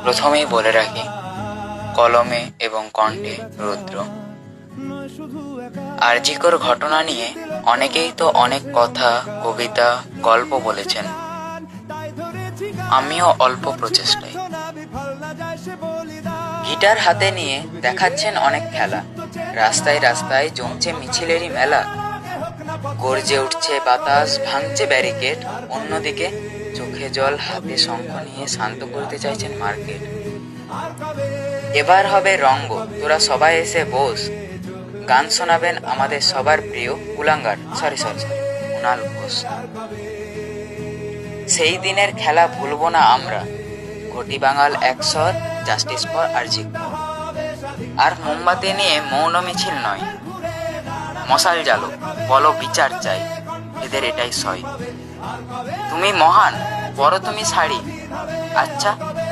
প্রথমেই বলে রাখি, কলমে এবং কণ্ঠে রুদ্র। আরজিকর ঘটনা নিয়ে অনেকেই তো অনেক কথা, কবিতা, গল্প বলেছেন। আমিও অল্প প্রচেষ্টায় গিটার হাতে নিয়ে দেখাচ্ছেন অনেক খেলা। রাস্তায় রাস্তায় জমছে মিছিলেরই মেলা। গর্জে উঠছে বাতাস, ভাঙছে ব্যারিকেড। অন্যদিকে চোখে জল, হাতে শঙ্খ নিয়ে শান্ত করতে চাইছেন মার্কেট। এবার হবে রঙ্গ, তোরা সবাই এসে বস। গান শোনাবেন আমাদের সবার প্রিয় কুলাঙ্গার কুণাল ঘোষ। সেই দিনের খেলা ভুলবো না আমরা। ঘটি বাঙাল একশর, জাস্টিস ফর আরজি। আর মোমবাতি নিয়ে মৌন মিছিল নয়, মশাল জ্বালো, বলো বিচার চাই, এদের এটাই সয়। তুমি মহান, পরো তুমি শাড়ি। আচ্ছা,